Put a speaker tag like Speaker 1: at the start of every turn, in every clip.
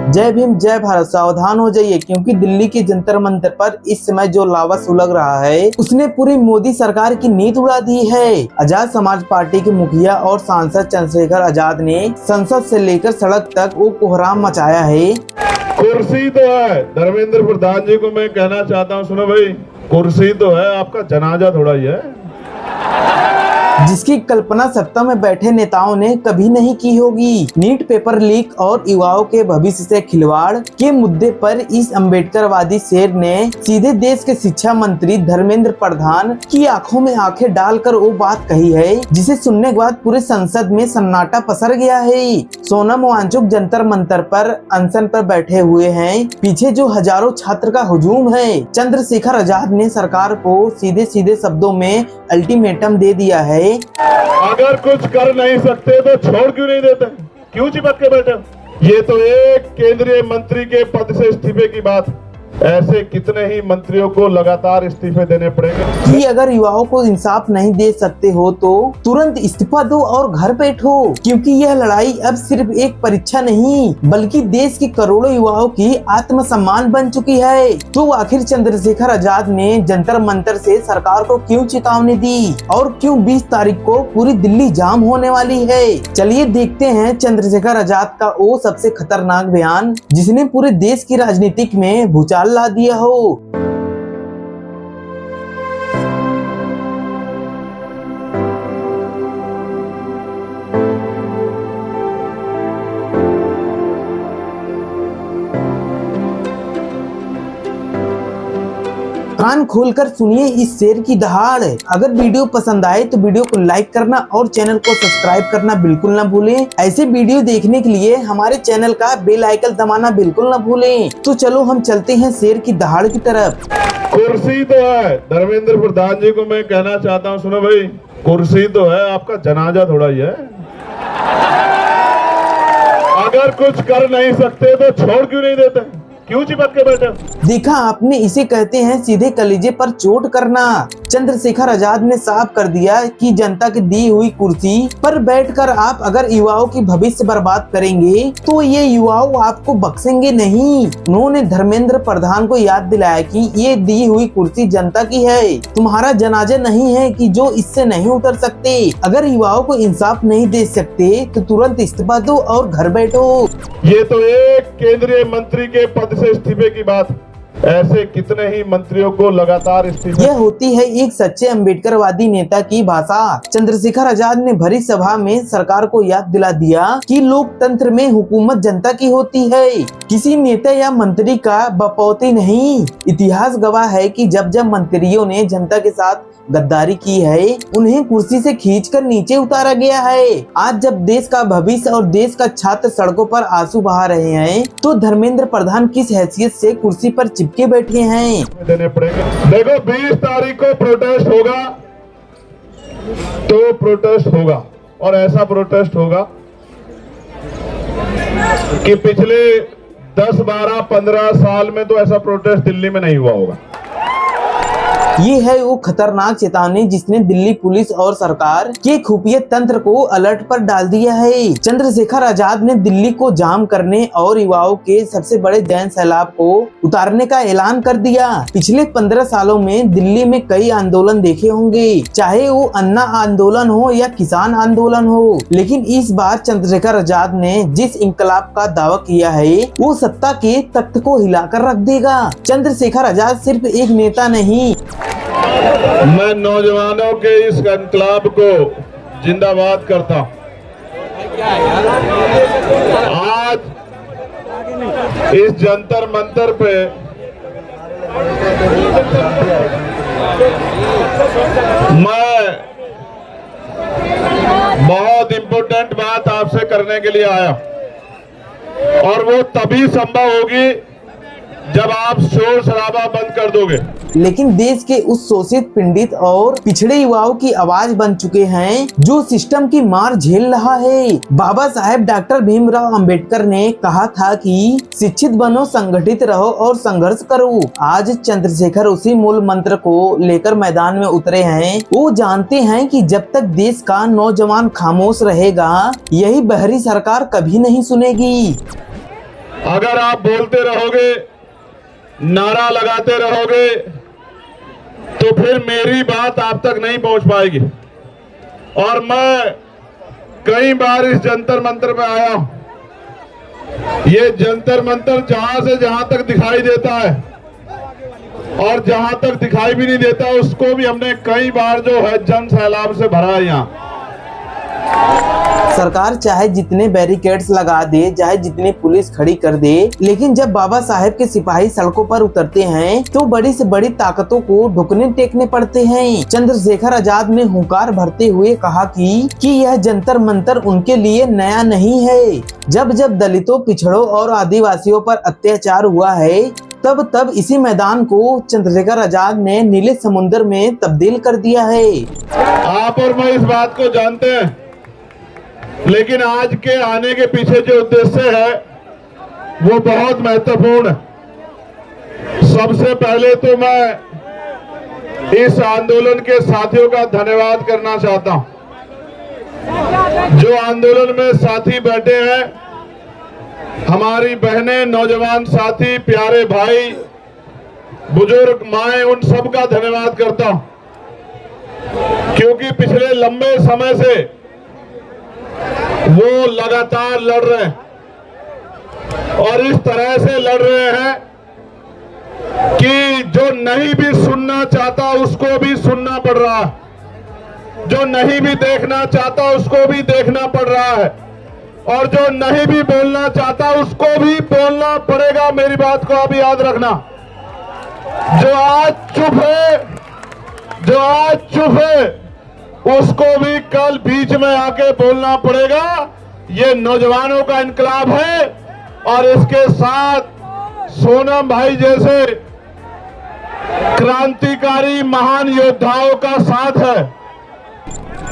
Speaker 1: जय भीम जय भारत। सावधान हो जाइए क्योंकि दिल्ली के जंतर मंतर पर इस समय जो लावा सुलग रहा है उसने पूरी मोदी सरकार की नींद उड़ा दी है। आजाद समाज पार्टी के मुखिया और सांसद चंद्रशेखर आजाद ने संसद से लेकर सड़क तक वो कोहराम मचाया है।
Speaker 2: कुर्सी तो है, धर्मेंद्र प्रधान जी को मैं कहना चाहता हूँ, सुनो भाई, कुर्सी तो है, आपका जनाजा थोड़ा ही है,
Speaker 1: जिसकी कल्पना सत्ता में बैठे नेताओं ने कभी नहीं की होगी। नीट पेपर लीक और युवाओं के भविष्य से खिलवाड़ के मुद्दे पर इस अम्बेडकरवादी शेर ने सीधे देश के शिक्षा मंत्री धर्मेंद्र प्रधान की आंखों में आंखें डालकर वो बात कही है जिसे सुनने के बाद पूरे संसद में सन्नाटा पसर गया है। सोनम वांगचुक जंतर मंतर पर अनशन पर बैठे हुए हैं। पीछे जो हजारों छात्र का हुजूम है। चंद्रशेखर आजाद ने सरकार को सीधे सीधे शब्दों में अल्टीमेटम दे दिया है।
Speaker 2: अगर कुछ कर नहीं सकते तो छोड़ क्यों नहीं देते, क्यों चिपक के बैठे? ये तो एक केंद्रीय मंत्री के पद से इस्तीफे की बात, ऐसे कितने ही मंत्रियों को लगातार इस्तीफे देने पड़ेंगे।
Speaker 1: कि अगर युवाओं को इंसाफ नहीं दे सकते हो तो तुरंत इस्तीफा दो और घर बैठो, क्योंकि यह लड़ाई अब सिर्फ एक परीक्षा नहीं बल्कि देश के करोड़ों युवाओं की आत्मसम्मान बन चुकी है। तो आखिर चंद्रशेखर आजाद ने जंतर मंतर से सरकार को क्यों चेतावनी दी और क्यों 20 तारीख को पूरी दिल्ली जाम होने वाली है? चलिए देखते हैं चंद्रशेखर आजाद का वो सबसे खतरनाक बयान जिसने पूरे देश की राजनीतिक में भूचाल ला दिया हो। कान खोलकर सुनिए इस शेर की दहाड़। अगर वीडियो पसंद आए तो वीडियो को लाइक करना और चैनल को सब्सक्राइब करना बिल्कुल ना भूलें। ऐसे वीडियो देखने के लिए हमारे चैनल का बेल आइकन दबाना बिल्कुल ना भूलें। तो चलो हम चलते हैं शेर की दहाड़ की तरफ।
Speaker 2: कुर्सी तो है, धर्मेंद्र प्रधान जी को मैं कहना चाहता हूँ, सुनो भाई, कुर्सी तो है, आपका जनाजा थोड़ा ही है। अगर कुछ कर नहीं सकते तो छोड़ क्यों नहीं देते, क्यों चिपक के बैठे?
Speaker 1: देखा आपने, इसे कहते हैं सीधे कलेजे पर चोट करना। चंद्रशेखर आजाद ने साफ कर दिया कि जनता की दी हुई कुर्सी पर बैठकर आप अगर युवाओं की भविष्य बर्बाद करेंगे तो ये युवाओं आपको बख्शेंगे नहीं। उन्होंने धर्मेंद्र प्रधान को याद दिलाया कि ये दी हुई कुर्सी जनता की है, तुम्हारा जनाजा नहीं है कि जो इससे नहीं उतर सकते। अगर युवाओं को इंसाफ नहीं दे सकते तो तुरंत इस्तीफा दो और घर बैठो।
Speaker 2: ये तो एक केंद्रीय मंत्री के पद से इस्तीफे की बात, ऐसे कितने ही मंत्रियों को लगातार इस्तीफे।
Speaker 1: यह होती है एक सच्चे अम्बेडकरवादी नेता की भाषा। चंद्रशेखर आजाद ने भरी सभा में सरकार को याद दिला दिया कि लोकतंत्र में हुकूमत जनता की होती है, किसी नेता या मंत्री का बपौती नहीं। इतिहास गवाह है कि जब जब मंत्रियों ने जनता के साथ गद्दारी की है उन्हें कुर्सी से खींचकर नीचे उतारा गया है। आज जब देश का भविष्य और देश का छात्र सड़कों पर आंसू बहा रहे हैं तो धर्मेंद्र प्रधान किस हैसियत से कुर्सी पर चिपके बैठे हैं?
Speaker 2: देने पड़ेंगे। देखो 20 तारीख को प्रोटेस्ट होगा तो प्रोटेस्ट होगा, और ऐसा प्रोटेस्ट होगा कि पिछले 10, 12, 15 साल में तो ऐसा प्रोटेस्ट दिल्ली में नहीं हुआ होगा।
Speaker 1: ये है वो खतरनाक चेतावनी जिसने दिल्ली पुलिस और सरकार के खुफिया तंत्र को अलर्ट पर डाल दिया है। चंद्रशेखर आजाद ने दिल्ली को जाम करने और युवाओं के सबसे बड़े जन सैलाब को उतारने का ऐलान कर दिया। पिछले 15 सालों में दिल्ली में कई आंदोलन देखे होंगे, चाहे वो अन्ना आंदोलन हो या किसान आंदोलन हो, लेकिन इस बार चंद्रशेखर आजाद ने जिस इंकलाब का दावा किया है वो सत्ता के तख्त को हिलाकर रख देगा। चंद्रशेखर आजाद सिर्फ एक नेता नहीं,
Speaker 2: मैं नौजवानों के इस इनकलाब को जिंदाबाद करता हूं। आज इस जंतर मंतर पे मैं बहुत इम्पोर्टेंट बात आपसे करने के लिए आया, और वो तभी संभव होगी जब आप शोर शराबा बंद कर दोगे।
Speaker 1: लेकिन देश के उस शोषित, पीड़ित और पिछड़े युवाओं की आवाज बन चुके हैं जो सिस्टम की मार झेल रहा है। बाबा साहेब डॉक्टर भीमराव अंबेडकर ने कहा था कि शिक्षित बनो, संगठित रहो और संघर्ष करो। आज चंद्रशेखर उसी मूल मंत्र को लेकर मैदान में उतरे हैं। वो जानते हैं कि जब तक देश का नौजवान खामोश रहेगा, यही बहरी सरकार कभी नहीं सुनेगी।
Speaker 2: अगर आप बोलते रहोगे, नारा लगाते रहोगे, तो फिर मेरी बात आप तक नहीं पहुंच पाएगी। और मैं कई बार इस जंतर मंतर पे आया हूं। ये जंतर मंतर जहां से जहां तक दिखाई देता है और जहां तक दिखाई भी नहीं देता उसको भी हमने कई बार जो है जन सैलाब से भरा है। यहाँ
Speaker 1: सरकार चाहे जितने बैरिकेड्स लगा दे, चाहे जितनी पुलिस खड़ी कर दे, लेकिन जब बाबा साहेब के सिपाही सड़कों पर उतरते हैं तो बड़ी से बड़ी ताकतों को ढुकने टेकने पड़ते हैं। चंद्रशेखर आजाद ने हुंकार भरते हुए कहा कि यह जंतर मंतर उनके लिए नया नहीं है। जब जब दलितों, पिछड़ों और आदिवासियों पर अत्याचार हुआ है तब इसी मैदान को चंद्रशेखर आजाद ने नीले समुद्र में तब्दील कर दिया है।
Speaker 2: आप और मैं इस बात को जानते हैं, लेकिन आज के आने के पीछे जो उद्देश्य है वो बहुत महत्वपूर्ण है। सबसे पहले तो मैं इस आंदोलन के साथियों का धन्यवाद करना चाहता हूं। जो आंदोलन में साथी बैठे हैं, हमारी बहनें, नौजवान साथी, प्यारे भाई, बुजुर्ग माएं, उन सब का धन्यवाद करता हूं, क्योंकि पिछले लंबे समय से वो लगातार लड़ रहे हैं और इस तरह से लड़ रहे हैं कि जो नहीं भी सुनना चाहता उसको भी सुनना पड़ रहा है, जो नहीं भी देखना चाहता उसको भी देखना पड़ रहा है, और जो नहीं भी बोलना चाहता उसको भी बोलना पड़ेगा। मेरी बात को आप याद रखना। जो आज चुप है उसको भी कल बीच में आके बोलना पड़ेगा। ये नौजवानों का इनकलाब है और इसके साथ सोनम भाई जैसे क्रांतिकारी महान योद्धाओं का साथ है।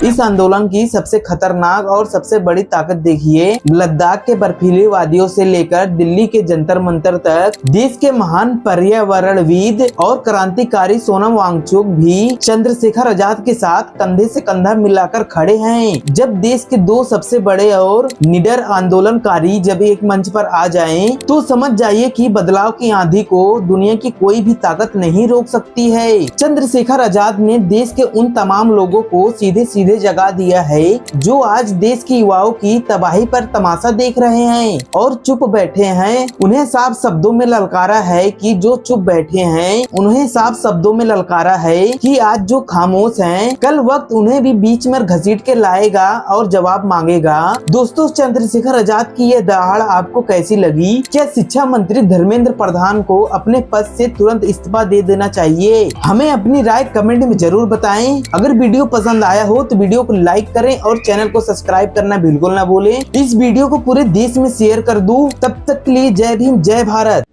Speaker 1: इस आंदोलन की सबसे खतरनाक और सबसे बड़ी ताकत देखिए, लद्दाख के बर्फीली वादियों से लेकर दिल्ली के जंतर मंतर तक देश के महान पर्यावरणविद और क्रांतिकारी सोनम वांगचुक भी चंद्रशेखर आजाद के साथ कंधे से कंधा मिलाकर खड़े हैं। जब देश के दो सबसे बड़े और निडर आंदोलनकारी जब एक मंच पर आ जाएं, तो समझ जाइए कि बदलाव की आंधी को दुनिया की कोई भी ताकत नहीं रोक सकती है। चंद्रशेखर आजाद ने देश के उन तमाम लोगों को सीधे सीधे जगा दिया है जो आज देश के युवाओं की तबाही पर तमाशा देख रहे हैं और चुप बैठे हैं। उन्हें साफ शब्दों में ललकारा है कि जो चुप बैठे हैं, उन्हें साफ शब्दों में ललकारा है कि आज जो खामोश हैं, कल वक्त उन्हें भी बीच में घसीट के लाएगा और जवाब मांगेगा। दोस्तों, चंद्रशेखर आजाद की यह दहाड़ आपको कैसी लगी? क्या शिक्षा मंत्री धर्मेंद्र प्रधान को अपने पद से तुरंत इस्तीफा दे देना चाहिए? हमें अपनी राय कमेंट में जरूर बताएं। अगर वीडियो पसंद आया हो तो वीडियो को लाइक करें और चैनल को सब्सक्राइब करना बिल्कुल ना भूलें। इस वीडियो को पूरे देश में शेयर कर दूं। तब तक के लिए जय भीम, जय भारत।